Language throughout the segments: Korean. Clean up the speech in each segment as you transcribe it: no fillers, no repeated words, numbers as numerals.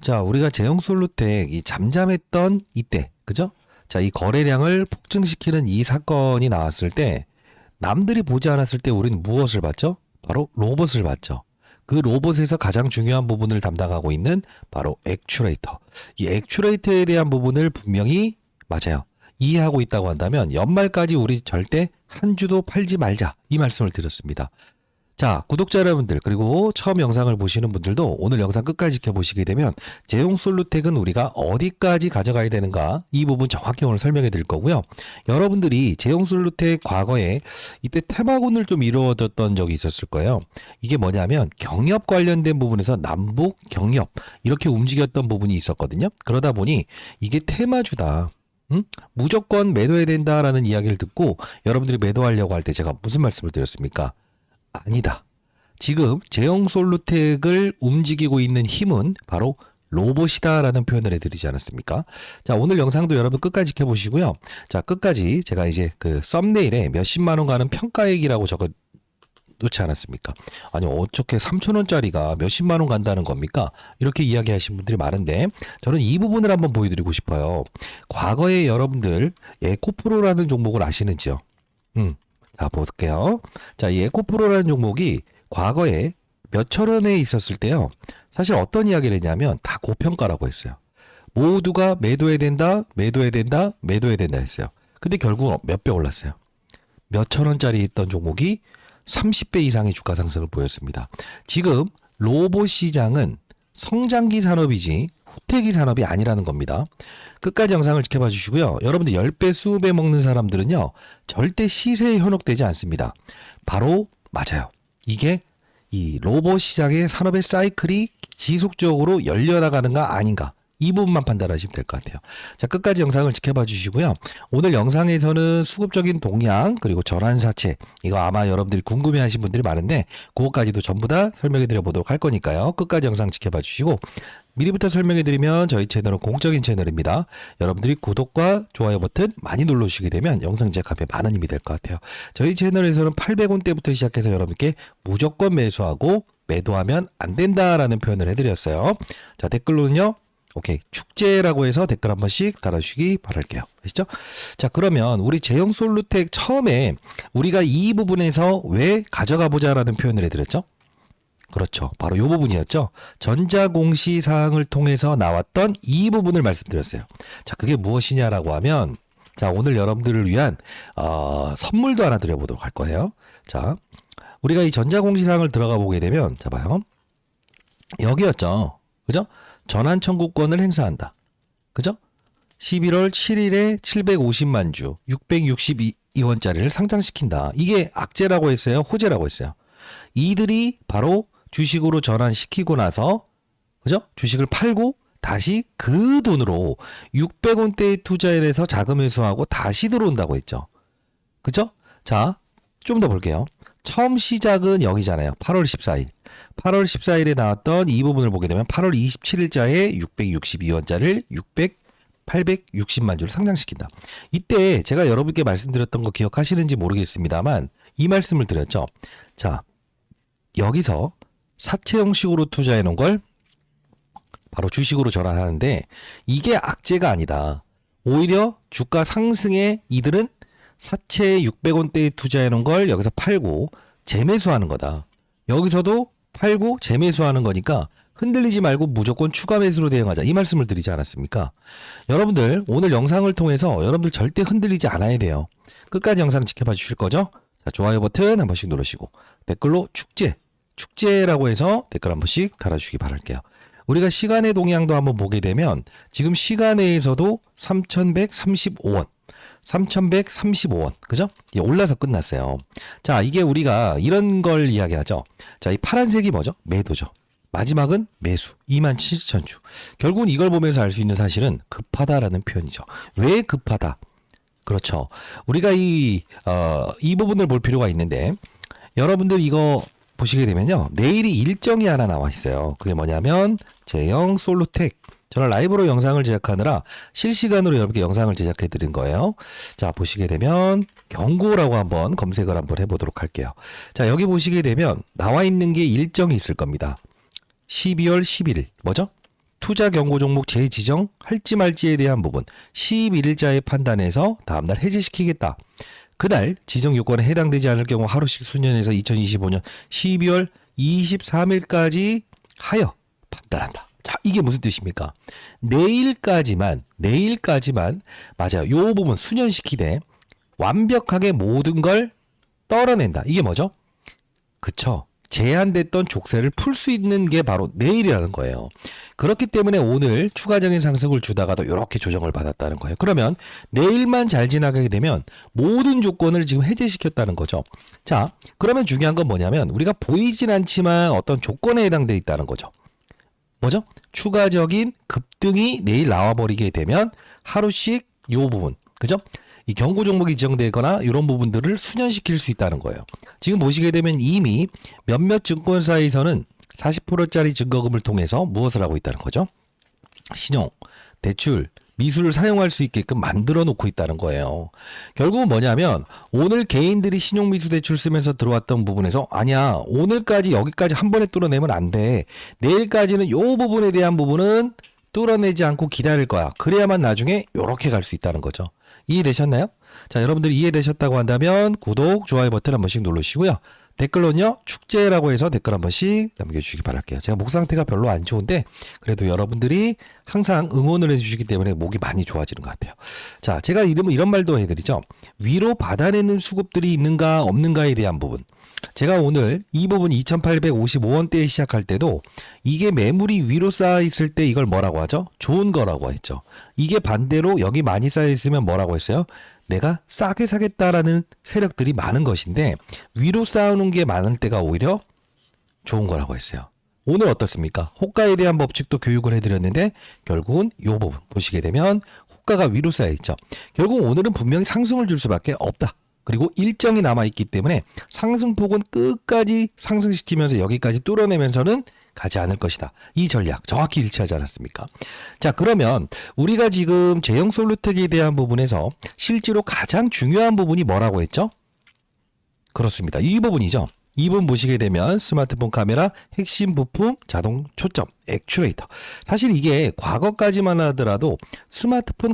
자, 우리가 제형솔루텍 이 잠잠했던 이때, 그죠? 자, 이 거래량을 폭증시키는 이 사건이 나왔을 때 남들이 보지 않았을 때 우리는 무엇을 봤죠? 바로 로봇을 봤죠. 그 로봇에서 가장 중요한 부분을 담당하고 있는 바로 액추레이터. 이 액추레이터에 대한 부분을 분명히 맞아요. 이해하고 있다고 한다면 연말까지 우리 절대 한 주도 팔지 말자. 이 말씀을 드렸습니다. 자, 구독자 여러분들 그리고 처음 영상을 보시는 분들도 오늘 영상 끝까지 지켜보시게 되면 제형솔루텍은 우리가 어디까지 가져가야 되는가 이 부분 정확히 오늘 설명해 드릴 거고요. 여러분들이 제형솔루텍 과거에 이때 테마군을 좀 이루어졌던 적이 있었을 거예요. 이게 뭐냐면 경협 관련된 부분에서 남북 경협 이렇게 움직였던 부분이 있었거든요. 그러다 보니 이게 테마주다. 무조건 매도해야 된다라는 이야기를 듣고 여러분들이 매도하려고 할 때 제가 무슨 말씀을 드렸습니까? 아니다. 지금 제형솔루텍을 움직이고 있는 힘은 바로 로봇이다라는 표현을 해드리지 않았습니까? 자, 오늘 영상도 여러분 끝까지 지켜보시고요. 자, 끝까지 제가 이제 그 썸네일에 몇십만 원 가는 평가액이라고 적어 놓지 않았습니까? 아니, 어떻게 3,000원짜리가 몇십만 원 간다는 겁니까? 이렇게 이야기하시는 분들이 많은데 저는 이 부분을 한번 보여드리고 싶어요. 과거에 여러분들 에코프로라는 종목을 아시는지요? 자, 볼게요. 자, 이 에코프로라는 종목이 과거에 몇천 원에 있었을 때요. 사실 어떤 이야기를 했냐면 다 고평가라고 했어요. 모두가 매도해야 된다, 매도해야 된다, 매도해야 된다 했어요. 근데 결국 몇 배 올랐어요. 몇천 원짜리 있던 종목이 30배 이상의 주가 상승을 보였습니다. 지금 로봇 시장은 성장기 산업이지 후퇴기 산업이 아니라는 겁니다. 끝까지 영상을 지켜봐 주시고요. 여러분들 10배, 20배 먹는 사람들은요. 절대 시세에 현혹되지 않습니다. 바로 맞아요. 이게 이 로봇 시장의 산업의 사이클이 지속적으로 열려나가는가 아닌가. 이 부분만 판단하시면 될 것 같아요. 자, 끝까지 영상을 지켜봐 주시고요. 오늘 영상에서는 수급적인 동향 그리고 전환사채 이거 아마 여러분들이 궁금해하신 분들이 많은데 그것까지도 전부 다 설명해 드려 보도록 할 거니까요. 끝까지 영상 지켜봐 주시고 미리부터 설명해 드리면 저희 채널은 공적인 채널입니다. 여러분들이 구독과 좋아요 버튼 많이 눌러주시게 되면 영상 제작에 많은 힘이 될 것 같아요. 저희 채널에서는 800원대부터 시작해서 여러분께 무조건 매수하고 매도하면 안 된다라는 표현을 해드렸어요. 자, 댓글로는요. 오케이. 축제라고 해서 댓글 한 번씩 달아주시기 바랄게요. 아시죠? 자, 그러면 우리 제형솔루텍 처음에 우리가 이 부분에서 왜 가져가 보자라는 표현을 해드렸죠? 그렇죠. 바로 이 부분이었죠. 전자공시사항을 통해서 나왔던 이 부분을 말씀드렸어요. 자, 그게 무엇이냐라고 하면 자, 오늘 여러분들을 위한 선물도 하나 드려보도록 할 거예요. 자, 우리가 이 전자공시사항을 들어가 보게 되면 자, 봐요. 여기였죠. 그죠? 전환 청구권을 행사한다. 그죠? 11월 7일에 750만 주 662원짜리를 상장시킨다. 이게 악재라고 했어요? 호재라고 했어요? 이들이 바로 주식으로 전환시키고 나서 그죠? 주식을 팔고 다시 그 돈으로 600원대의 투자에 대해서 자금 회수하고 다시 들어온다고 했죠. 그죠? 자, 좀 더 볼게요. 처음 시작은 여기잖아요. 8월 14일. 8월 14일에 나왔던 이 부분을 보게 되면 8월 27일자에 662원짜리를 860만 주를 상장시킨다. 이때 제가 여러분께 말씀드렸던 거 기억하시는지 모르겠습니다만 이 말씀을 드렸죠. 자, 여기서 사채 형식으로 투자해 놓은 걸 바로 주식으로 전환하는데 이게 악재가 아니다. 오히려 주가 상승에 이들은 사채 600원대에 투자해 놓은 걸 여기서 팔고 재매수하는 거다. 여기서도 팔고 재매수하는 거니까 흔들리지 말고 무조건 추가 매수로 대응하자. 이 말씀을 드리지 않았습니까? 여러분들 오늘 영상을 통해서 여러분들 절대 흔들리지 않아야 돼요. 끝까지 영상 지켜봐 주실 거죠? 자, 좋아요 버튼 한 번씩 누르시고 댓글로 축제라고 해서 댓글 한 번씩 달아주시기 바랄게요. 우리가 시간의 동향도 한번 보게 되면 지금 시간에서도 3,135원 3,135원. 그죠? 예, 올라서 끝났어요. 자, 이게 우리가 이런 걸 이야기하죠. 자, 이 파란색이 뭐죠? 매도죠. 마지막은 매수. 27,000주. 결국은 이걸 보면서 알 수 있는 사실은 급하다라는 표현이죠. 왜 급하다? 그렇죠. 우리가 이 부분을 볼 필요가 있는데 여러분들 이거 보시게 되면요. 내일이 일정이 하나 나와 있어요. 그게 뭐냐면 제형솔루텍. 저는 라이브로 영상을 제작하느라 실시간으로 여러분께 영상을 제작해 드린 거예요. 자, 보시게 되면 경고라고 한번 검색을 한번 해보도록 할게요. 자, 여기 보시게 되면 나와 있는 게 일정이 있을 겁니다. 12월 11일 뭐죠? 투자 경고 종목 재지정 할지 말지에 대한 부분 11일자에 판단해서 다음날 해지시키겠다. 그날 지정 요건에 해당되지 않을 경우 하루씩 수년에서 2025년 12월 23일까지 하여 판단한다. 자, 이게 무슨 뜻입니까? 내일까지만 맞아요. 요 부분 수년시키되 완벽하게 모든 걸 떨어낸다. 이게 뭐죠? 그쵸. 제한됐던 족쇄를 풀 수 있는 게 바로 내일이라는 거예요. 그렇기 때문에 오늘 추가적인 상승을 주다가도 이렇게 조정을 받았다는 거예요. 그러면 내일만 잘 지나가게 되면 모든 조건을 지금 해제시켰다는 거죠. 자, 그러면 중요한 건 뭐냐면 우리가 보이진 않지만 어떤 조건에 해당돼 있다는 거죠. 뭐죠? 추가적인 급등이 내일 나와버리게 되면 하루씩 요 부분, 그죠? 이 경고 종목이 지정되거나 이런 부분들을 수년시킬 수 있다는 거예요. 지금 보시게 되면 이미 몇몇 증권사에서는 40%짜리 증거금을 통해서 무엇을 하고 있다는 거죠? 신용, 대출, 미수를 사용할 수 있게끔 만들어 놓고 있다는 거예요. 결국은 뭐냐면 오늘 개인들이 신용미수 대출 쓰면서 들어왔던 부분에서 아니야, 오늘까지 여기까지 한 번에 뚫어내면 안 돼. 내일까지는 요 부분에 대한 부분은 뚫어내지 않고 기다릴 거야. 그래야만 나중에 요렇게 갈 수 있다는 거죠. 이해되셨나요? 자, 여러분들이 이해되셨다고 한다면 구독, 좋아요 버튼 한 번씩 누르시고요. 댓글로는요, 축제라고 해서 댓글 한 번씩 남겨주시기 바랄게요. 제가 목 상태가 별로 안 좋은데 그래도 여러분들이 항상 응원을 해주시기 때문에 목이 많이 좋아지는 것 같아요. 자, 제가 이런 말도 해드리죠. 위로 받아내는 수급들이 있는가 없는가에 대한 부분. 제가 오늘 이 부분 2855원대에 시작할 때도 이게 매물이 위로 쌓여 있을 때 이걸 뭐라고 하죠? 좋은 거라고 했죠. 이게 반대로 여기 많이 쌓여 있으면 뭐라고 했어요? 내가 싸게 사겠다라는 세력들이 많은 것인데 위로 쌓아놓은 게 많을 때가 오히려 좋은 거라고 했어요. 오늘 어떻습니까? 호가에 대한 법칙도 교육을 해드렸는데 결국은 이 부분 보시게 되면 호가가 위로 쌓여 있죠. 결국 오늘은 분명히 상승을 줄 수밖에 없다. 그리고 일정이 남아있기 때문에 상승폭은 끝까지 상승시키면서 여기까지 뚫어내면서는 가지 않을 것이다. 이 전략 정확히 일치하지 않았습니까? 자, 그러면 우리가 지금 제형솔루텍에 대한 부분에서 실제로 가장 중요한 부분이 뭐라고 했죠? 그렇습니다. 이 부분이죠. 이 부분 보시게 되면 스마트폰 카메라, 핵심 부품, 자동 초점, 액추에이터. 사실 이게 과거까지만 하더라도 스마트폰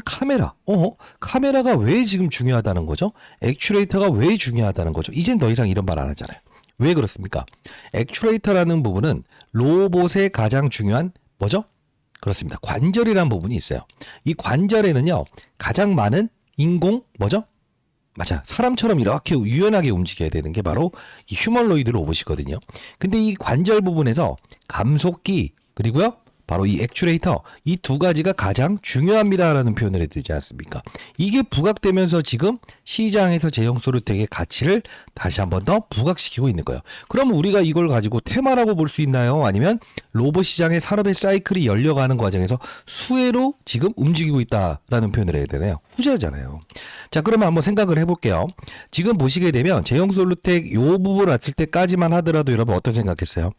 카메라가 왜 지금 중요하다는 거죠? 액추에이터가 왜 중요하다는 거죠? 이젠 더 이상 이런 말 안 하잖아요. 왜 그렇습니까? 액추에이터라는 부분은 로봇의 가장 중요한 뭐죠? 그렇습니다. 관절이라는 부분이 있어요. 이 관절에는요, 가장 많은 인공 뭐죠? 맞아. 사람처럼 이렇게 유연하게 움직여야 되는 게 바로 이 휴머노이드 로봇이거든요. 근데 이 관절 부분에서 감속기 그리고요 바로 이 액추에이터 이 두 가지가 가장 중요합니다라는 표현을 해드리지 않습니까? 이게 부각되면서 지금 시장에서 제형솔루텍의 가치를 다시 한 번 더 부각시키고 있는 거예요. 그럼 우리가 이걸 가지고 테마라고 볼 수 있나요? 아니면 로봇 시장의 산업의 사이클이 열려가는 과정에서 수혜로 지금 움직이고 있다라는 표현을 해야 되나요? 후자잖아요. 자, 그러면 한번 생각을 해볼게요. 지금 보시게 되면 제형솔루텍 요 부분 왔을 때까지만 하더라도 여러분 어떤 생각했어요?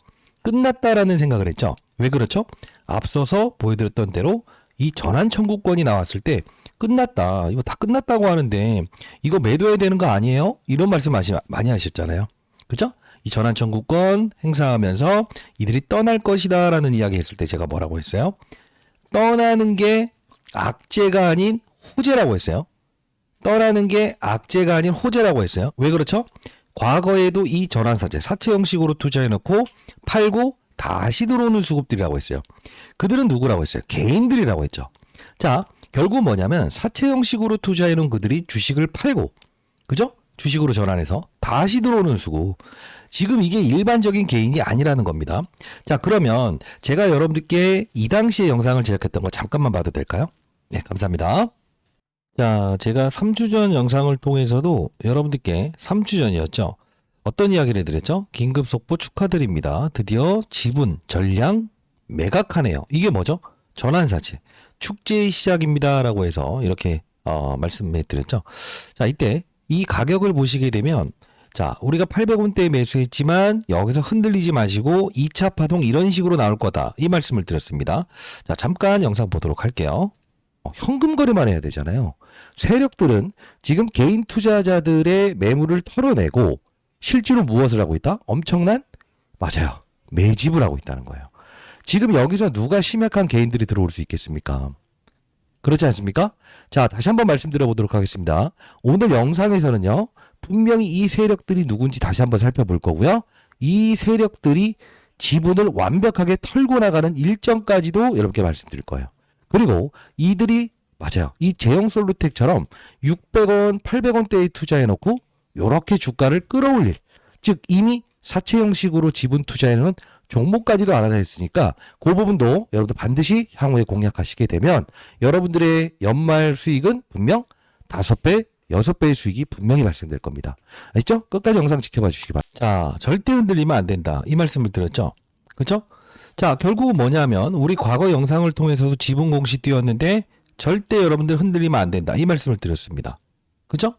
끝났다라는 생각을 했죠. 왜 그렇죠? 앞서서 보여드렸던 대로 이 전환 청구권이 나왔을 때 끝났다. 이거 다 끝났다고 하는데 이거 매도해야 되는 거 아니에요? 이런 말씀 많이 하셨잖아요. 그죠? 이 전환 청구권 행사하면서 이들이 떠날 것이다 라는 이야기 했을 때 제가 뭐라고 했어요? 떠나는 게 악재가 아닌 호재라고 했어요. 떠나는 게 악재가 아닌 호재라고 했어요. 왜 그렇죠? 과거에도 이 전환사채, 사채 형식으로 투자해놓고 팔고 다시 들어오는 수급들이라고 했어요. 그들은 누구라고 했어요? 개인들이라고 했죠. 자, 결국 뭐냐면 사채 형식으로 투자해놓은 그들이 주식을 팔고, 그죠? 주식으로 전환해서 다시 들어오는 수급. 지금 이게 일반적인 개인이 아니라는 겁니다. 자, 그러면 제가 여러분들께 이 당시에 영상을 제작했던 거 잠깐만 봐도 될까요? 네, 감사합니다. 자, 제가 3주 전 영상을 통해서도 여러분들께 3주 전이었죠. 어떤 이야기를 해드렸죠? 긴급 속보 축하드립니다. 드디어 지분, 전량 매각하네요. 이게 뭐죠? 전환사채. 축제의 시작입니다. 라고 해서 이렇게 말씀해드렸죠. 자, 이때 이 가격을 보시게 되면 자, 우리가 800원대에 매수했지만 여기서 흔들리지 마시고 2차 파동 이런 식으로 나올 거다. 이 말씀을 드렸습니다. 자, 잠깐 영상 보도록 할게요. 현금 거래만 해야 되잖아요. 세력들은 지금 개인 투자자들의 매물을 털어내고 실제로 무엇을 하고 있다? 엄청난? 맞아요. 매집을 하고 있다는 거예요. 지금 여기서 누가 심약한 개인들이 들어올 수 있겠습니까? 그렇지 않습니까? 자, 다시 한번 말씀드려보도록 하겠습니다. 오늘 영상에서는요, 분명히 이 세력들이 누군지 다시 한번 살펴볼 거고요. 이 세력들이 지분을 완벽하게 털고 나가는 일정까지도 여러분께 말씀드릴 거예요. 그리고 이들이 맞아요. 이 제형솔루텍처럼 600원, 800원대에 투자해놓고 이렇게 주가를 끌어올릴, 즉 이미 사채 형식으로 지분 투자해놓은 종목까지도 알아냈으니까 그 부분도 여러분들 반드시 향후에 공략하시게 되면 여러분들의 연말 수익은 분명 5배, 6배의 수익이 분명히 발생될 겁니다. 아시죠? 끝까지 영상 지켜봐 주시기 바랍니다. 자, 절대 흔들리면 안 된다. 이 말씀을 드렸죠? 그렇죠? 자, 결국은 뭐냐면 우리 과거 영상을 통해서도 지분 공시 띄웠는데 절대 여러분들 흔들리면 안 된다. 이 말씀을 드렸습니다. 그죠?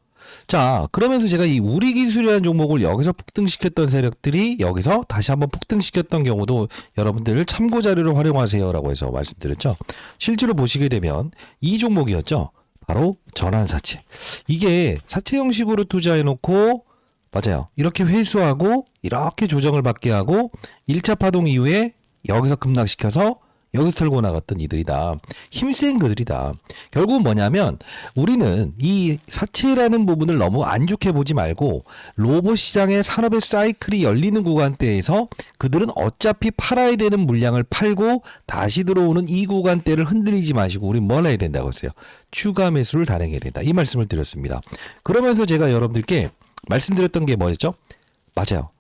자, 그러면서 제가 이 우리기술이라는 종목을 여기서 폭등시켰던 세력들이 여기서 다시 한번 폭등시켰던 경우도 여러분들 참고자료로 활용하세요라고 해서 말씀드렸죠. 실제로 보시게 되면 이 종목이었죠. 바로 전환사채. 이게 사채 형식으로 투자해놓고 맞아요. 이렇게 회수하고 이렇게 조정을 받게 하고 1차 파동 이후에 여기서 급락시켜서 여기서 털고 나갔던 이들이다. 힘센 그들이다. 결국은 뭐냐면 우리는 이 사채라는 부분을 너무 안 좋게 보지 말고 로봇 시장의 산업의 사이클이 열리는 구간대에서 그들은 어차피 팔아야 되는 물량을 팔고 다시 들어오는 이 구간대를 흔들리지 마시고 우린 뭘 해야 된다고 했어요. 추가 매수를 단행해야 된다. 이 말씀을 드렸습니다. 그러면서 제가 여러분들께 말씀드렸던 게 뭐였죠? 맞아요.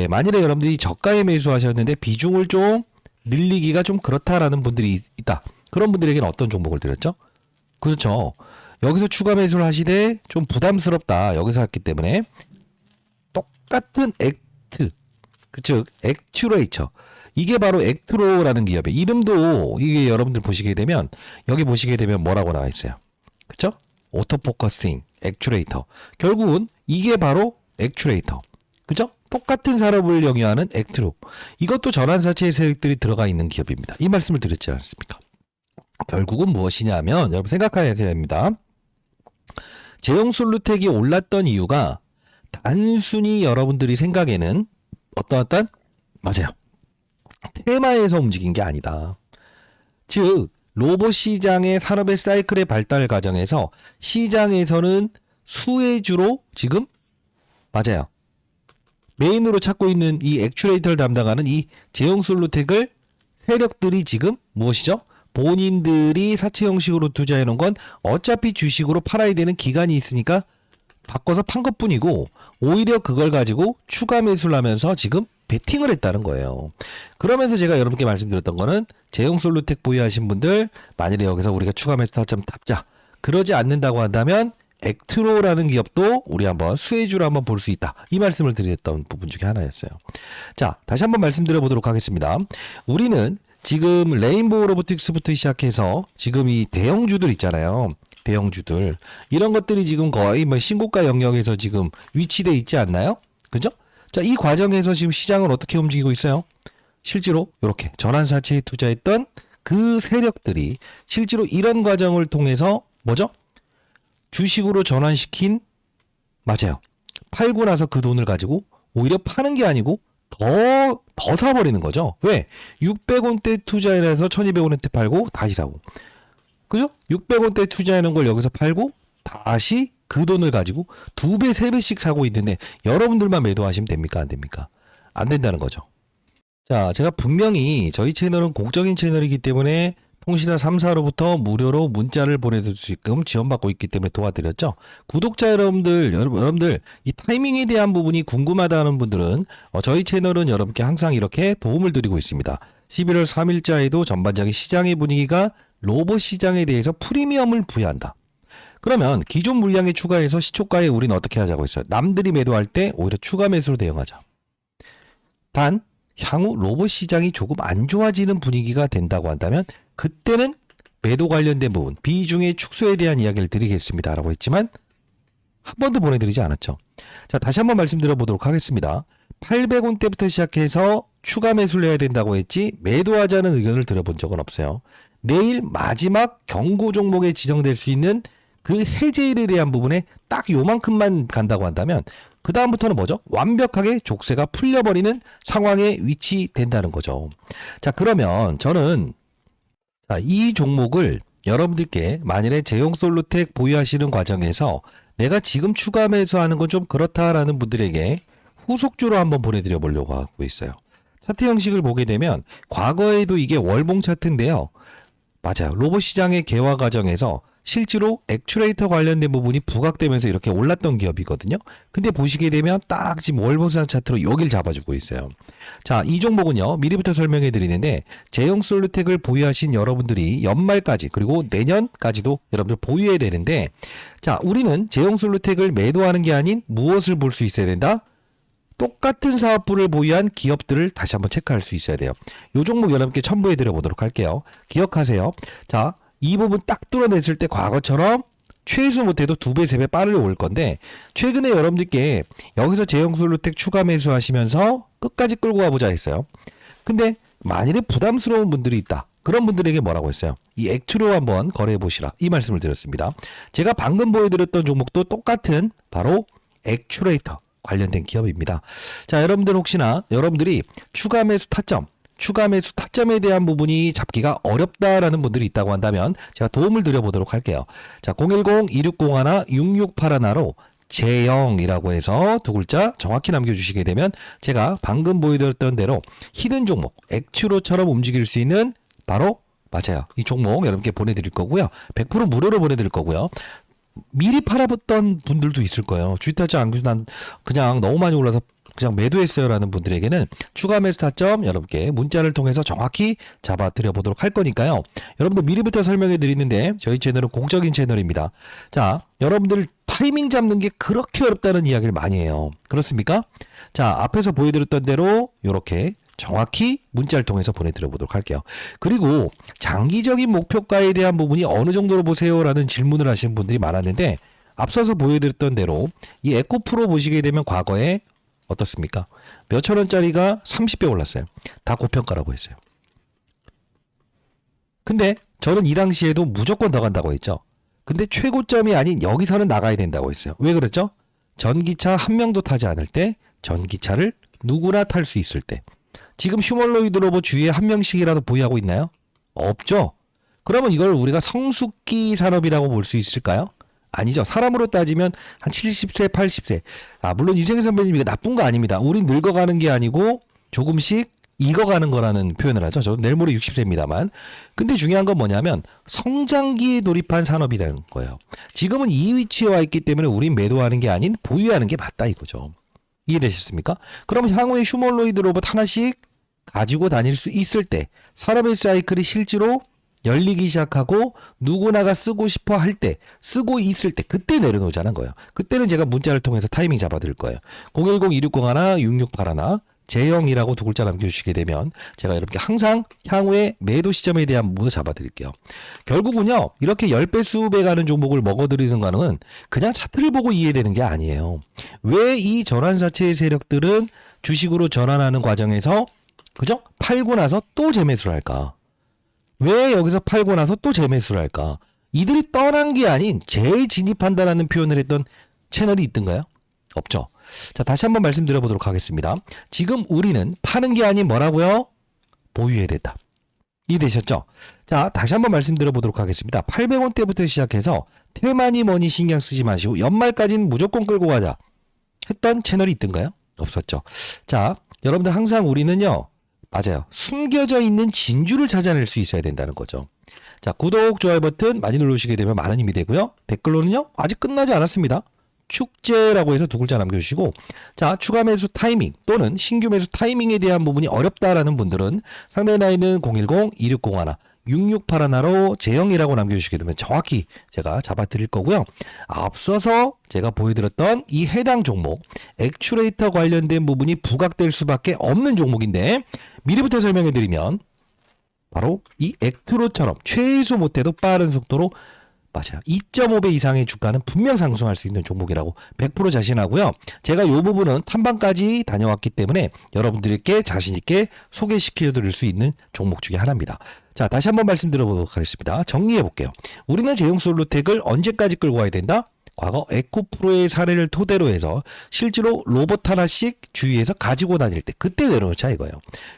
만일에 여러분들이 저가에 매수하셨는데 비중을 좀 늘리기가 좀 그렇다라는 분들이 있다. 그런 분들에게는 어떤 종목을 드렸죠? 그렇죠. 여기서 추가 매수를 하시되 좀 부담스럽다. 여기서 했기 때문에 똑같은 액트, 즉 액츄레이처. 이게 바로 액트로라는 기업의 이름도 이게 여러분들 보시게 되면 여기 보시게 되면 뭐라고 나와 있어요. 그렇죠? 오토포커싱, 액츄레이터. 결국은 이게 바로 액츄레이터. 그죠? 똑같은 산업을 영위하는 액트로. 이것도 전환사채 세력들이 들어가 있는 기업입니다. 이 말씀을 드렸지 않습니까? 결국은 무엇이냐면 여러분 생각해야 됩니다. 제형솔루텍이 올랐던 이유가 단순히 여러분들이 생각에는 어떤 맞아요. 테마에서 움직인 게 아니다. 즉 로봇 시장의 산업의 사이클의 발달 과정에서 시장에서는 수혜주로 지금 맞아요. 메인으로 찾고 있는 이 액츄레이터를 담당하는 이 제형솔루텍을 세력들이 지금 무엇이죠? 본인들이 사채 형식으로 투자해 놓은 건 어차피 주식으로 팔아야 되는 기간이 있으니까 바꿔서 판 것뿐이고 오히려 그걸 가지고 추가 매수를 하면서 지금 베팅을 했다는 거예요. 그러면서 제가 여러분께 말씀드렸던 거는 제형솔루텍 보유하신 분들 만일에 여기서 우리가 추가 매수 타점 tap자. 그러지 않는다고 한다면 액트로라는 기업도 우리 한번 수혜주로 한번 볼 수 있다. 이 말씀을 드렸던 부분 중에 하나였어요. 자, 다시 한번 말씀드려 보도록 하겠습니다. 우리는 지금 레인보우 로보틱스부터 시작해서 지금 이 대형주들 있잖아요. 대형주들. 이런 것들이 지금 거의 뭐 신고가 영역에서 지금 위치돼 있지 않나요? 그죠? 자, 이 과정에서 지금 시장은 어떻게 움직이고 있어요? 실제로 이렇게 전환사채에 투자했던 그 세력들이 실제로 이런 과정을 통해서 뭐죠? 주식으로 전환시킨 맞아요. 팔고 나서 그 돈을 가지고 오히려 파는 게 아니고 더 사버리는 거죠. 왜? 600원대 투자해서 1200원대 팔고 다시 사고. 그죠? 600원대 투자하는 걸 여기서 팔고 다시 그 돈을 가지고 2배, 3배씩 사고 있는데 여러분들만 매도하시면 됩니까? 안 됩니까? 안 된다는 거죠. 자, 제가 분명히 저희 채널은 공적인 채널이기 때문에 통신사 3사로부터 무료로 문자를 보내줄 수 있게끔 지원받고 있기 때문에 도와드렸죠. 구독자 여러분들 이 타이밍에 대한 부분이 궁금하다는 분들은 저희 채널은 여러분께 항상 이렇게 도움을 드리고 있습니다. 11월 3일자에도 전반적인 시장의 분위기가 로봇 시장에 대해서 프리미엄을 부여한다. 그러면 기존 물량에 추가해서 시초가에 우리는 어떻게 하자고 했어요? 남들이 매도할 때 오히려 추가 매수로 대응하자. 단 향후 로봇 시장이 조금 안 좋아지는 분위기가 된다고 한다면 그때는 매도 관련된 부분 비중의 축소에 대한 이야기를 드리겠습니다 라고 했지만 한 번도 보내드리지 않았죠. 자, 다시 한번 말씀드려 보도록 하겠습니다. 800원대부터 시작해서 추가 매수를 해야 된다고 했지 매도하자는 의견을 드려본 적은 없어요. 내일 마지막 경고 종목에 지정될 수 있는 그 해제일에 대한 부분에 딱 요만큼만 간다고 한다면 그 다음부터는 뭐죠? 완벽하게 족쇄가 풀려버리는 상황에 위치된다는 거죠. 자, 그러면 저는 이 종목을 여러분들께 만일에 제용솔루텍 보유하시는 과정에서 내가 지금 추가 매수하는 건 좀 그렇다라는 분들에게 후속주로 한번 보내드려 보려고 하고 있어요. 차트 형식을 보게 되면 과거에도 이게 월봉 차트인데요. 맞아요. 로봇 시장의 개화 과정에서 실제로 액추레이터 관련된 부분이 부각되면서 이렇게 올랐던 기업이거든요. 근데 보시게 되면 딱 지금 월봉상 차트로 여길 잡아주고 있어요. 자, 이 종목은요. 미리부터 설명해 드리는데 제용솔루텍을 보유하신 여러분들이 연말까지 그리고 내년까지도 여러분들 보유해야 되는데 자, 우리는 제용솔루텍을 매도하는 게 아닌 무엇을 볼 수 있어야 된다? 똑같은 사업부를 보유한 기업들을 다시 한번 체크할 수 있어야 돼요. 이 종목 여러분께 첨부해 드려 보도록 할게요. 기억하세요. 자, 이 부분 딱 뚫어냈을 때 과거처럼 최소 못해도 2배, 3배 빠르게 올 건데 최근에 여러분들께 여기서 제용솔루텍 추가 매수하시면서 끝까지 끌고 가보자 했어요. 근데 만일에 부담스러운 분들이 있다. 그런 분들에게 뭐라고 했어요? 이 액추로 한번 거래해 보시라. 이 말씀을 드렸습니다. 제가 방금 보여드렸던 종목도 똑같은 바로 액추레이터 관련된 기업입니다. 자, 여러분들 혹시나 여러분들이 추가 매수 타점에 대한 부분이 잡기가 어렵다라는 분들이 있다고 한다면 제가 도움을 드려보도록 할게요. 자, 010-2601-6681로 제영이라고 해서 두 글자 정확히 남겨주시게 되면 제가 방금 보여드렸던 대로 히든 종목, 액추로처럼 움직일 수 있는 바로 맞아요. 이 종목 여러분께 보내드릴 거고요. 100% 무료로 보내드릴 거고요. 미리 팔아봤던 분들도 있을 거예요. 주식타점 안 난 그냥 너무 많이 올라서 그냥 매도했어요라는 분들에게는 추가 매수 타점 여러분께 문자를 통해서 정확히 잡아드려 보도록 할 거니까요. 여러분들 미리부터 설명해 드리는데 저희 채널은 공적인 채널입니다. 자, 여러분들 타이밍 잡는 게 그렇게 어렵다는 이야기를 많이 해요. 그렇습니까? 자, 앞에서 보여드렸던 대로 이렇게 정확히 문자를 통해서 보내드려 보도록 할게요. 그리고 장기적인 목표가에 대한 부분이 어느 정도로 보세요라는 질문을 하시는 분들이 많았는데 앞서서 보여드렸던 대로 이 에코프로 보시게 되면 과거에 어떻습니까? 몇천 원짜리가 30배 올랐어요. 다 고평가라고 했어요. 근데 저는 이 당시에도 무조건 더 간다고 했죠. 근데 최고점이 아닌 여기서는 나가야 된다고 했어요. 왜 그랬죠? 전기차 한 명도 타지 않을 때, 전기차를 누구나 탈 수 있을 때. 지금 휴머노이드 로봇 주위에 한 명씩이라도 보유하고 있나요? 없죠. 그러면 이걸 우리가 성숙기 산업이라고 볼 수 있을까요? 아니죠. 사람으로 따지면 한 70세, 80세. 물론 유생 선배님 이게 나쁜 거 아닙니다. 우린 늙어가는 게 아니고 조금씩 익어가는 거라는 표현을 하죠. 저도 내일 모레 60세입니다만. 근데 중요한 건 뭐냐면 성장기에 돌입한 산업이라는 거예요. 지금은 이 위치에 와 있기 때문에 우린 매도하는 게 아닌 보유하는 게 맞다 이거죠. 이해되셨습니까? 그럼 향후에 휴머노이드 로봇 하나씩 가지고 다닐 수 있을 때 산업의 사이클이 실제로 열리기 시작하고 누구나가 쓰고 싶어 할 때, 쓰고 있을 때 그때 내려놓자는 거예요. 그때는 제가 문자를 통해서 타이밍 잡아드릴 거예요. 010-2601-6681 제영이라고 두 글자 남겨주시게 되면 제가 이렇게 항상 향후에 매도 시점에 대한 부분을 잡아드릴게요. 결국은요. 이렇게 10배, 20배 가는 종목을 먹어드리는 거는 그냥 차트를 보고 이해되는 게 아니에요. 왜 이 전환사채의 세력들은 주식으로 전환하는 과정에서 그죠? 팔고 나서 또 재매수를 할까? 왜 여기서 팔고 나서 또 재매수를 할까? 이들이 떠난 게 아닌 재진입한다라는 표현을 했던 채널이 있던가요? 없죠. 자, 다시 한번 말씀드려보도록 하겠습니다. 지금 우리는 파는 게 아닌 뭐라고요? 보유해야 된다. 이해되셨죠? 자, 다시 한번 말씀드려보도록 하겠습니다. 800원대부터 시작해서 테마니 머니 신경 쓰지 마시고 연말까지는 무조건 끌고 가자 했던 채널이 있던가요? 없었죠. 자, 여러분들 항상 우리는요. 맞아요. 숨겨져 있는 진주를 찾아낼 수 있어야 된다는 거죠. 자, 구독, 좋아요 버튼 많이 눌러주시게 되면 많은 힘이 되고요. 댓글로는요. 아직 끝나지 않았습니다. 축제라고 해서 두 글자 남겨주시고 자, 추가 매수 타이밍 또는 신규 매수 타이밍에 대한 부분이 어렵다라는 분들은 상단에 나 있는 010-2601-6681로 제영이라고 남겨주시게 되면 정확히 제가 잡아드릴 거고요. 앞서서 제가 보여드렸던 이 해당 종목 액추레이터 관련된 부분이 부각될 수밖에 없는 종목인데 미리부터 설명해드리면 바로 이 액트로처럼 최소 못해도 빠른 속도로 맞아요. 2.5배 이상의 주가는 분명 상승할 수 있는 종목이라고 100% 자신하고요. 제가 이 부분은 탐방까지 다녀왔기 때문에 여러분들께 자신있게 소개시켜 드릴 수 있는 종목 중에 하나입니다. 자, 다시 한번 말씀드려보도록 하겠습니다. 정리해 볼게요. 우리는 제용솔루텍을 언제까지 끌고 와야 된다? 과거 에코프로의 사례를 토대로 해서 실제로 로봇 하나씩 주위에서 가지고 다닐 때 그때 내려놓자 이거예요.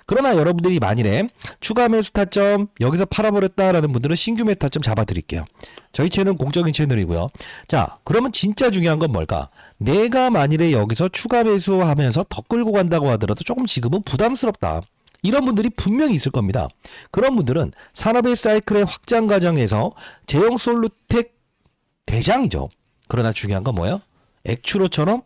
그러나 여러분들이 만일에 추가 매수 타점 여기서 팔아버렸다라는 분들은 신규 매수 타점 잡아드릴게요. 저희 채널은 공적인 채널이고요. 자, 그러면 진짜 중요한 건 뭘까? 내가 만일에 여기서 추가 매수하면서 더 끌고 간다고 하더라도 조금 지금은 부담스럽다. 이런 분들이 분명히 있을 겁니다. 그런 분들은 산업의 사이클의 확장 과정에서 제형 솔루텍 대장이죠. 그러나 중요한 건 뭐예요? 액추로처럼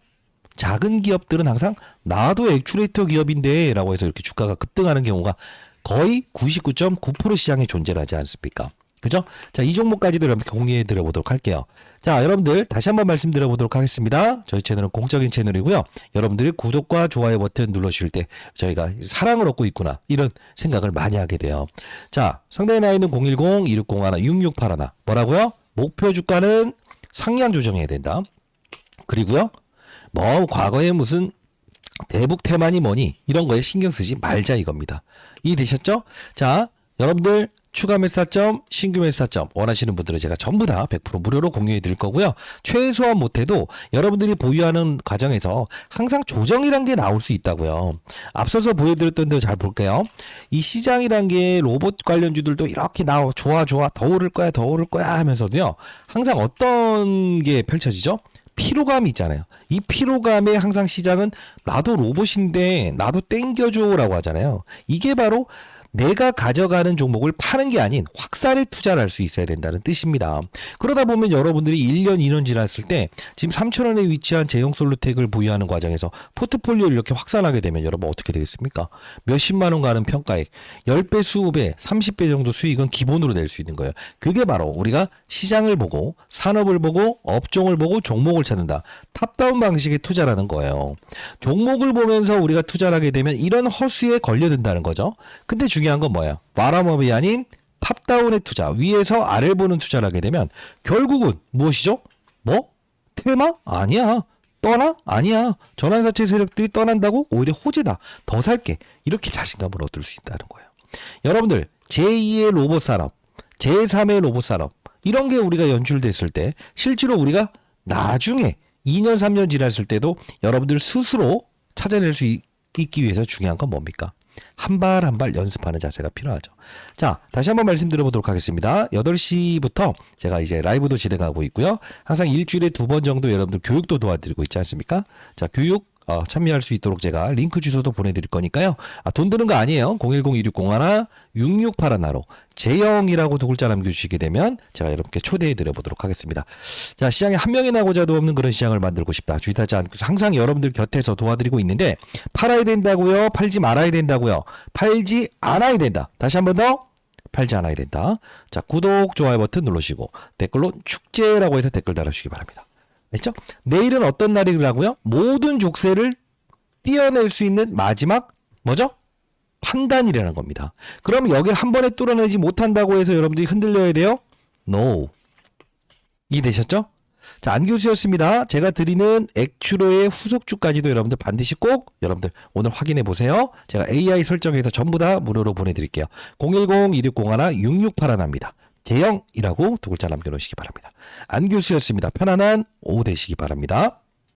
작은 기업들은 항상 나도 액추레이터 기업인데 라고 해서 이렇게 주가가 급등하는 경우가 거의 99.9% 시장에 존재하지 않습니까? 그죠? 자, 이 종목까지도 이렇게 공유해 드려 보도록 할게요. 자, 여러분들 다시 한번 말씀드려 보도록 하겠습니다. 저희 채널은 공적인 채널이고요. 여러분들이 구독과 좋아요 버튼 눌러주실 때 저희가 사랑을 얻고 있구나 이런 생각을 많이 하게 돼요. 자, 상단에 나와 있는 010-2601-6681 뭐라고요? 목표 주가는 상향 조정해야 된다. 그리고요. 뭐 과거에 무슨 대북 테마니 뭐니 이런 거에 신경 쓰지 말자 이겁니다. 이해되셨죠? 자, 여러분들 추가 매수점, 신규 매수점 원하시는 분들은 제가 전부 다 100% 무료로 공유해 드릴 거고요. 최소한 못해도 여러분들이 보유하는 과정에서 항상 조정이란 게 나올 수 있다고요. 앞서서 보여드렸던 대로 잘 볼게요. 이 시장이란 게 로봇 관련주들도 이렇게 좋아 더 오를 거야 하면서도요. 항상 어떤 게 펼쳐지죠? 피로감이 있잖아요. 이 피로감에 항상 시장은 나도 로봇인데 나도 땡겨줘라고 하잖아요. 이게 바로 내가 가져가는 종목을 파는 게 아닌 확산에 투자를 할 수 있어야 된다는 뜻입니다. 그러다 보면 여러분들이 1년, 2년 지났을 때 지금 3,000원에 위치한 제형 솔루텍을 보유하는 과정에서 포트폴리오를 이렇게 확산하게 되면 여러분 어떻게 되겠습니까? 몇십만 원 가는 평가액, 10배, 20배, 30배 정도 수익은 기본으로 낼 수 있는 거예요. 그게 바로 우리가 시장을 보고 산업을 보고 업종을 보고 종목을 찾는다. 탑다운 방식의 투자라는 거예요. 종목을 보면서 우리가 투자를 하게 되면 이런 허수에 걸려든다는 거죠. 근데 중요한 건 뭐예요? 바람업이 아닌 탑다운의 투자, 위에서 아래를 보는 투자를 하게 되면 결국은 무엇이죠? 뭐? 테마? 아니야. 떠나? 아니야. 전환사채 세력들이 떠난다고? 오히려 호재다. 더 살게. 이렇게 자신감을 얻을 수 있다는 거예요. 여러분들 제2의 로봇 산업, 제3의 로봇 산업 이런 게 우리가 연출됐을 때 실제로 우리가 나중에 2년, 3년 지났을 때도 여러분들 스스로 찾아낼 수 있기 위해서 중요한 건 뭡니까? 한 발 한 발 연습하는 자세가 필요하죠. 자, 다시 한번 말씀드려보도록 하겠습니다. 8시부터 제가 이제 라이브도 진행하고 있고요. 항상 일주일에 2번 정도 여러분들 교육도 도와드리고 있지 않습니까? 자, 교육 참여할 수 있도록 제가 링크 주소도 보내드릴 거니까요. 돈 드는 거 아니에요. 010-2601-6681로 제영이라고 두 글자 남겨주시게 되면 제가 여러분께 초대해드려 보도록 하겠습니다. 자, 시장에 한 명이 나고자도 없는 그런 시장을 만들고 싶다. 주의하지 않고 항상 여러분들 곁에서 도와드리고 있는데 팔아야 된다고요? 팔지 말아야 된다고요? 팔지 않아야 된다. 다시 한 번 더. 팔지 않아야 된다. 자, 구독, 좋아요 버튼 누르시고 댓글로 축제라고 해서 댓글 달아주시기 바랍니다. 됐죠? 내일은 어떤 날이라고요? 모든 족쇄를 띄어낼 수 있는 마지막 뭐죠? 판단이라는 겁니다. 그럼 여기를 한 번에 뚫어내지 못한다고 해서 여러분들이 흔들려야 돼요? No. 이해되셨죠? 자, 안교수였습니다. 제가 드리는 액추로의 후속주까지도 여러분들 반드시 꼭 여러분들 오늘 확인해 보세요. 제가 AI 설정해서 전부 다 무료로 보내드릴게요. 010-2601-6681입니다. 제영이라고 두 글자 남겨놓으시기 바랍니다. 안교수였습니다. 편안한 오후 되시기 바랍니다.